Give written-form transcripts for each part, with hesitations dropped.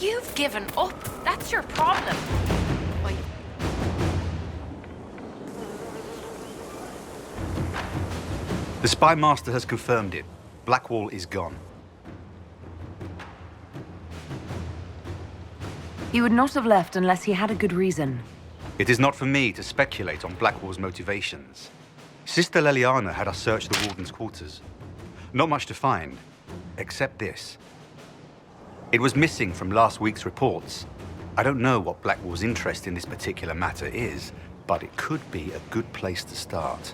You've given up. That's your problem. Wait. The Spy Master has confirmed it. Blackwall is gone. He would not have left unless he had a good reason. It is not for me to speculate on Blackwall's motivations. Sister Leliana had us search the Warden's quarters. Not much to find, except this. It was missing from last week's reports. I don't know what Blackwall's interest in this particular matter is, but it could be a good place to start.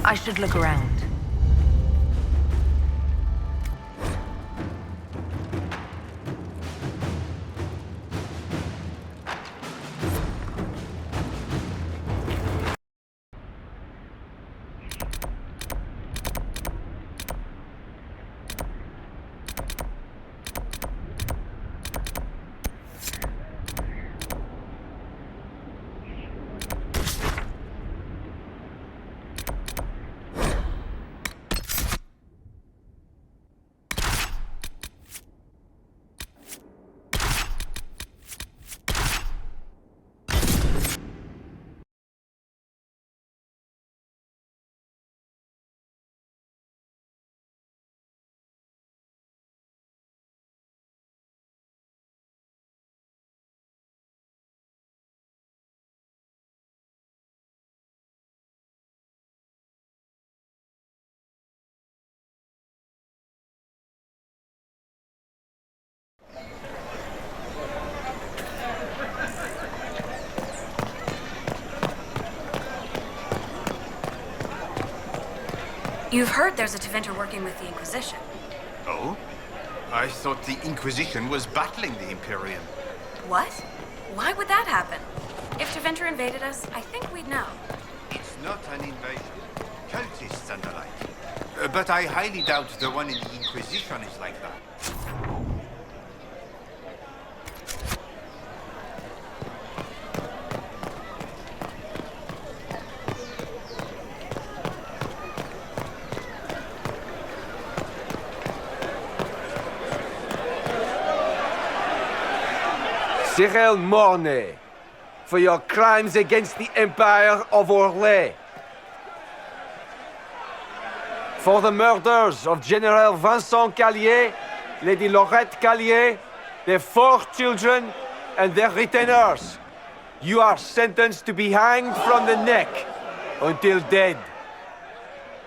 I should look around. You've heard there's a Tevinter working with the Inquisition. Oh? I thought the Inquisition was battling the Imperium. What? Why would that happen? If Tevinter invaded us, I think we'd know. It's not an invasion. Cultists and the like. But I highly doubt the one in the Inquisition is like that. Cyril Mornay, for your crimes against the Empire of Orlais. For the murders of General Vincent Callier, Lady Laurette Callier, their 4 children, and their retainers. You are sentenced to be hanged from the neck until dead.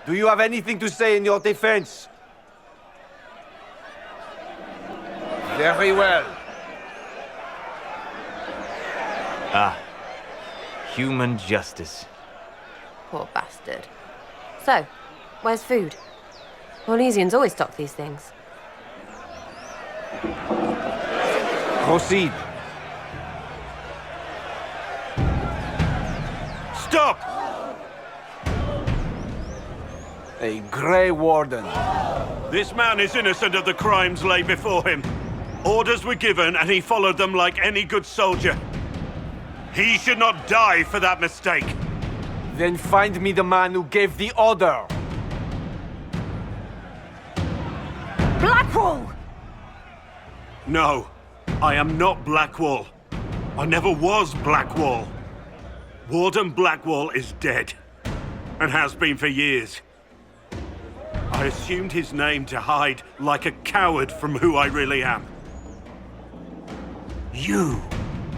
Do you have anything to say in your defense? Very well. Ah, human justice. Poor bastard. So, where's food? Orlesians always stock these things. Proceed. Stop! A Grey Warden. This man is innocent of the crimes laid before him. Orders were given and he followed them like any good soldier. He should not die for that mistake. Then find me the man who gave the order. Blackwall! No, I am not Blackwall. I never was Blackwall. Warden Blackwall is dead, and has been for years. I assumed his name to hide like a coward from who I really am. You,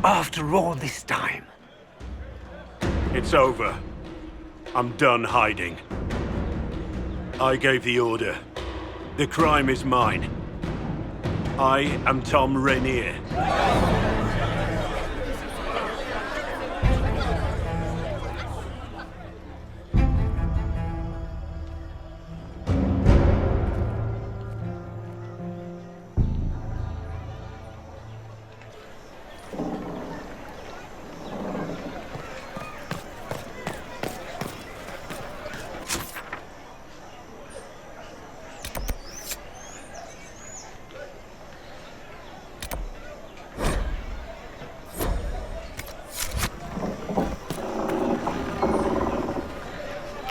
after all this time. It's over. I'm done hiding. I gave the order. The crime is mine. I am Thom Rainier.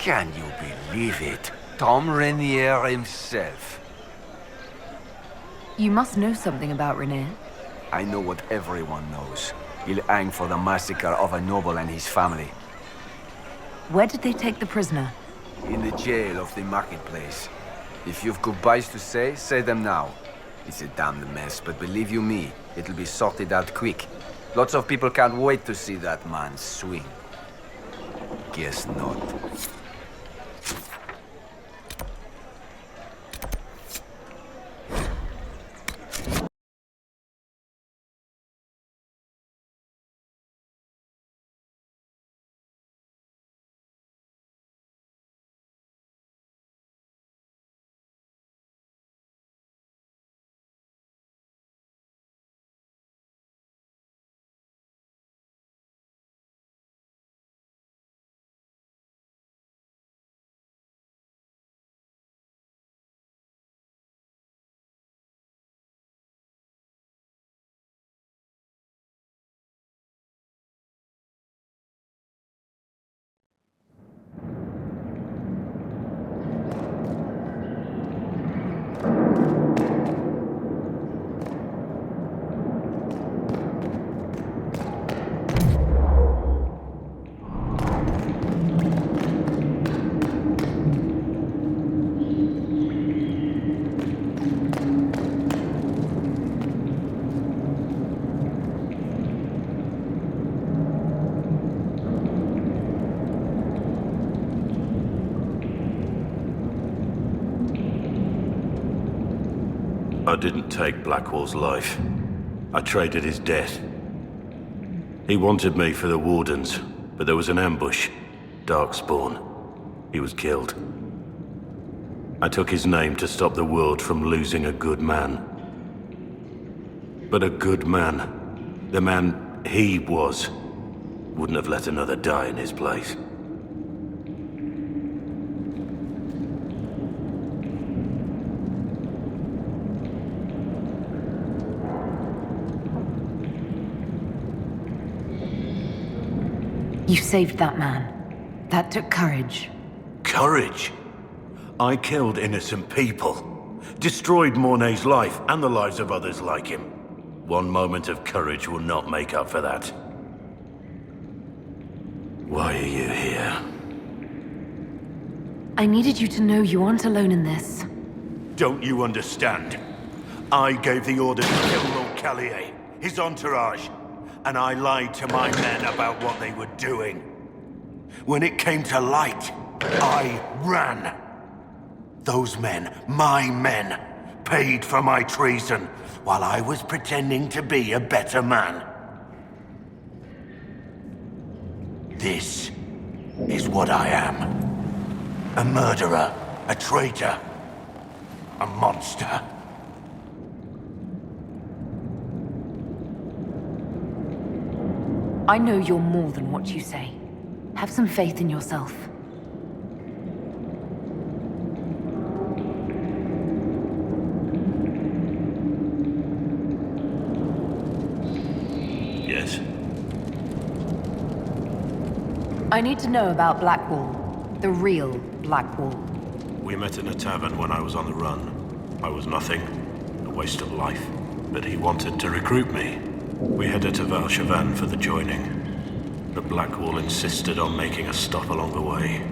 Can you believe it? Thom Rainier himself. You must know something about Rainier. I know what everyone knows. He'll hang for the massacre of a noble and his family. Where did they take the prisoner? In the jail of the marketplace. If you've goodbyes to say them now. It's a damned mess, but believe you me, it'll be sorted out quick. Lots of people can't wait to see that man swing. Guess not. I didn't take Blackwall's life. I traded his death. He wanted me for the Wardens, but there was an ambush. Darkspawn. He was killed. I took his name to stop the world from losing a good man. But a good man, the man he was, wouldn't have let another die in his place. You saved that man. That took courage. Courage? I killed innocent people. Destroyed Mornay's life and the lives of others like him. One moment of courage will not make up for that. Why are you here? I needed you to know you aren't alone in this. Don't you understand? I gave the order to kill Lord Callier, his entourage, and I lied to my men about what they were doing. When it came to light, I ran. Those men, my men, paid for my treason, while I was pretending to be a better man. This is what I am. A murderer, a traitor, a monster. I know you're more than what you say. Have some faith in yourself. Yes? I need to know about Blackwall. The real Blackwall. We met in a tavern when I was on the run. I was nothing, a waste of life. But he wanted to recruit me. We headed to Valshavan for the joining. But Blackwall insisted on making a stop along the way.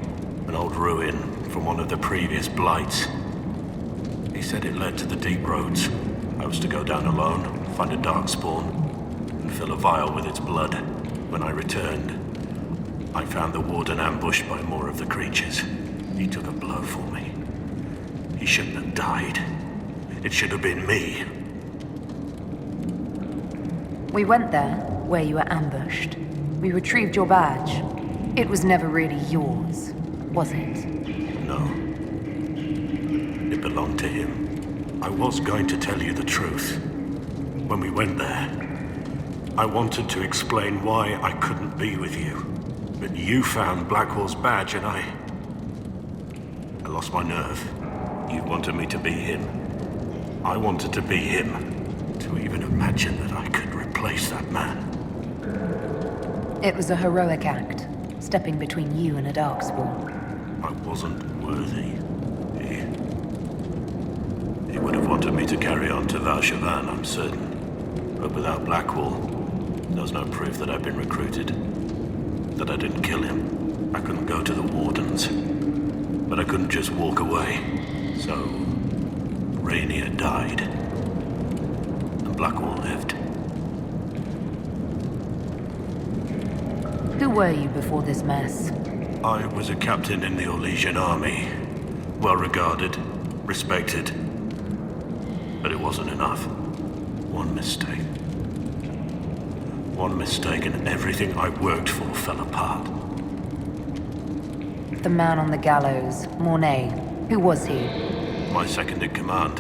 An old ruin from one of the previous blights. He said it led to the deep roads. I was to go down alone, find a darkspawn, and fill a vial with its blood. When I returned, I found the warden ambushed by more of the creatures. He took a blow for me. He shouldn't have died. It should have been me. We went there, where you were ambushed. We retrieved your badge. It was never really yours, was it? No. It belonged to him. I was going to tell you the truth. When we went there, I wanted to explain why I couldn't be with you. But you found Blackwall's badge and I lost my nerve. You wanted me to be him. I wanted to be him. To even imagine that I could replace that man. It was a heroic act, stepping between you and a darkspawn. I wasn't worthy. He would have wanted me to carry on to Valshavan, I'm certain. But without Blackwall, there's no proof that I've been recruited. That I didn't kill him. I couldn't go to the Wardens. But I couldn't just walk away. So, Rainier died. And Blackwall lived. Who were you before this mess? I was a captain in the Orlesian army. Well regarded, respected. But it wasn't enough. One mistake. One mistake and everything I worked for fell apart. The man on the gallows, Mornay. Who was he? My second in command.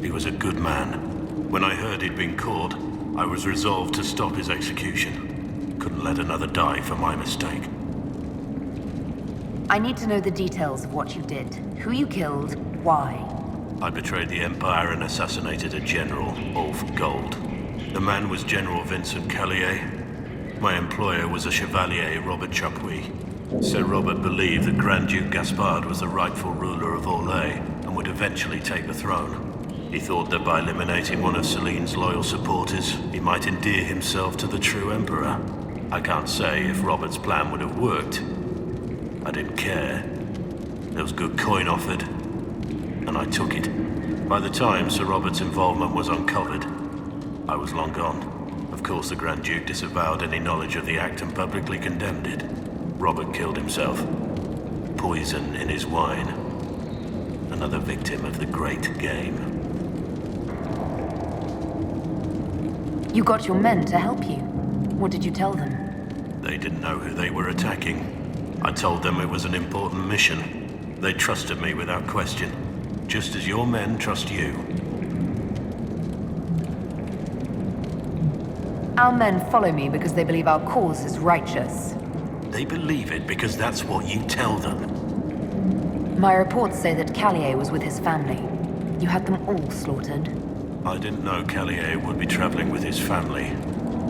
He was a good man. When I heard he'd been caught, I was resolved to stop his execution. Couldn't let another die for my mistake. I need to know the details of what you did. Who you killed, why. I betrayed the Empire and assassinated a general, all for gold. The man was General Vincent Callier. My employer was a Chevalier, Robert Chapuis. Sir Robert believed that Grand Duke Gaspard was the rightful ruler of Orlais and would eventually take the throne. He thought that by eliminating one of Celine's loyal supporters, he might endear himself to the true Emperor. I can't say if Robert's plan would have worked. I didn't care. There was good coin offered, and I took it. By the time Sir Robert's involvement was uncovered, I was long gone. Of course, the Grand Duke disavowed any knowledge of the act and publicly condemned it. Robert killed himself. Poison in his wine. Another victim of the great game. You got your men to help you. What did you tell them? They didn't know who they were attacking. I told them it was an important mission. They trusted me without question. Just as your men trust you. Our men follow me because they believe our cause is righteous. They believe it because that's what you tell them. My reports say that Callier was with his family. You had them all slaughtered. I didn't know Callier would be traveling with his family.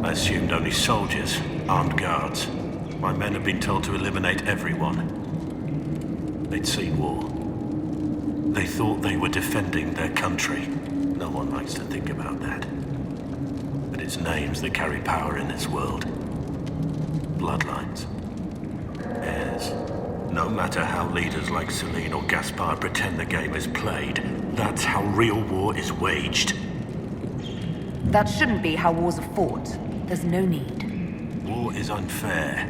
I assumed only soldiers, armed guards. My men had been told to eliminate everyone. They'd seen war. They thought they were defending their country. No one likes to think about that. But it's names that carry power in this world. Bloodlines. Heirs. No matter how leaders like Celine or Gaspard pretend the game is played, that's how real war is waged. That shouldn't be how wars are fought. There's no need. War is unfair,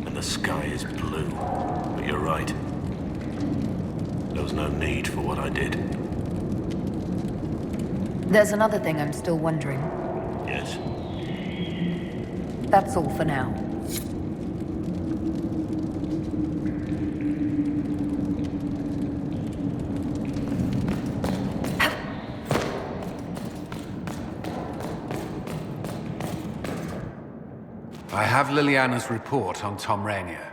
and the sky is blue. But you're right. There was no need for what I did. There's another thing I'm still wondering. Yes? That's all for now. I have Liliana's report on Thom Rainier.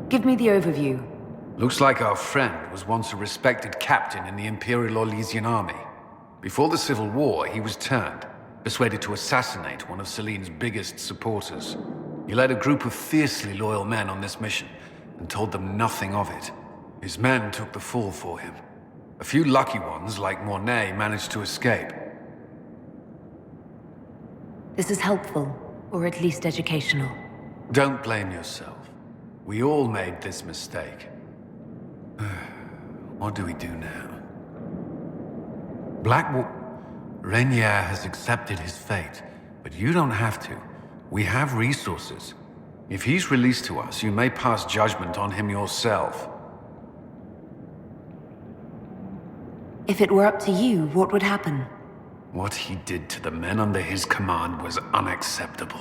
Give me the overview. Looks like our friend was once a respected captain in the Imperial Orlesian army. Before the Civil War, he was turned, persuaded to assassinate one of Celine's biggest supporters. He led a group of fiercely loyal men on this mission, and told them nothing of it. His men took the fall for him. A few lucky ones, like Mornay, managed to escape. This is helpful, or at least educational. Don't blame yourself. We all made this mistake. What do we do now? Blackwall... Rainier has accepted his fate, but you don't have to. We have resources. If he's released to us, you may pass judgment on him yourself. If it were up to you, what would happen? What he did to the men under his command was unacceptable.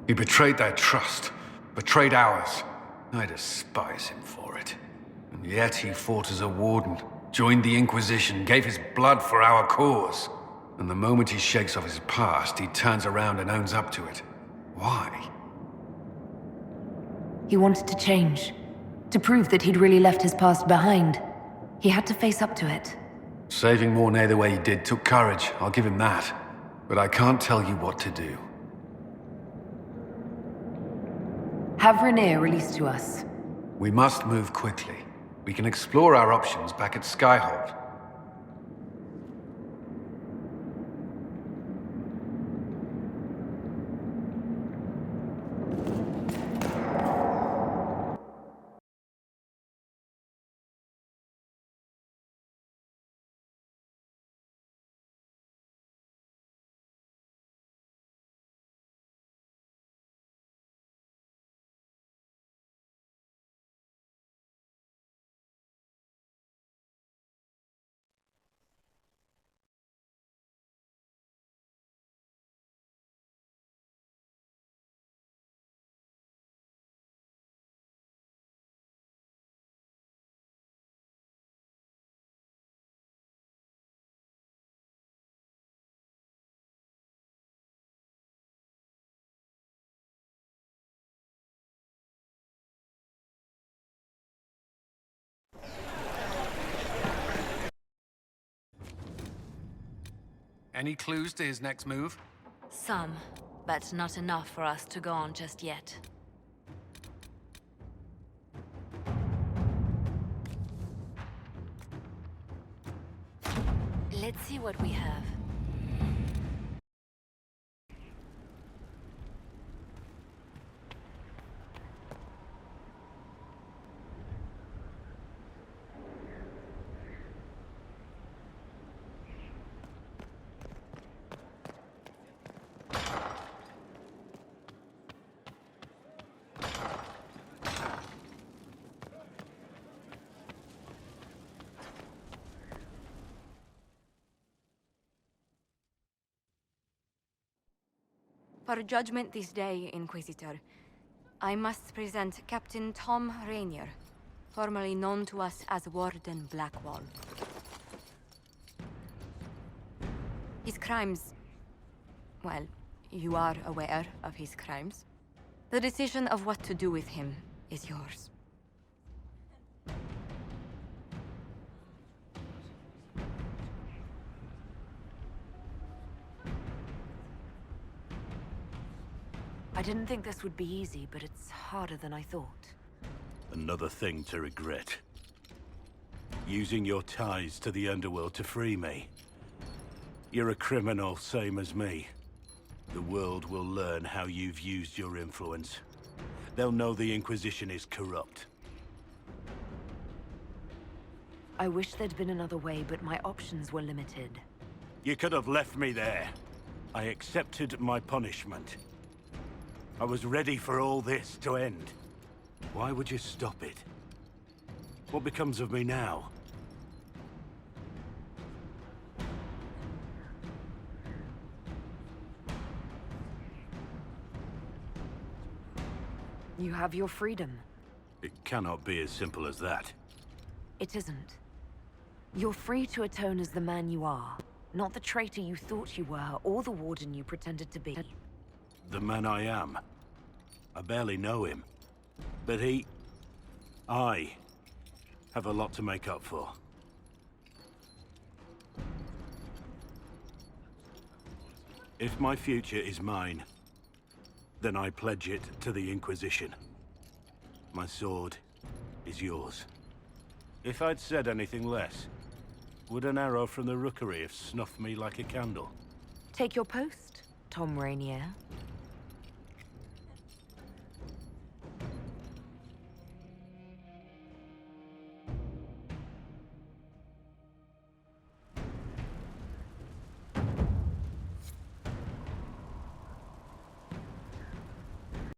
He betrayed their trust, betrayed ours. I despise him for it. And yet he fought as a warden, joined the Inquisition, gave his blood for our cause. And the moment he shakes off his past, he turns around and owns up to it. Why? He wanted to change. To prove that he'd really left his past behind. He had to face up to it. Saving Mornay the way he did took courage, I'll give him that. But I can't tell you what to do. Have Rainier released to us. We must move quickly. We can explore our options back at Skyhold. Any clues to his next move? Some, but not enough for us to go on just yet. Let's see what we have. For judgment this day, Inquisitor, I must present Captain Thom Rainier, formerly known to us as Warden Blackwall. His crimes... well, you are aware of his crimes. The decision of what to do with him is yours. I didn't think this would be easy, but it's harder than I thought. Another thing to regret. Using your ties to the underworld to free me. You're a criminal, same as me. The world will learn how you've used your influence. They'll know the Inquisition is corrupt. I wish there'd been another way, but my options were limited. You could have left me there. I accepted my punishment. I was ready for all this to end. Why would you stop it? What becomes of me now? You have your freedom. It cannot be as simple as that. It isn't. You're free to atone as the man you are, not the traitor you thought you were, or the warden you pretended to be. The man I am. I barely know him. But I have a lot to make up for. If my future is mine, then I pledge it to the Inquisition. My sword is yours. If I'd said anything less, would an arrow from the rookery have snuffed me like a candle? Take your post, Thom Rainier.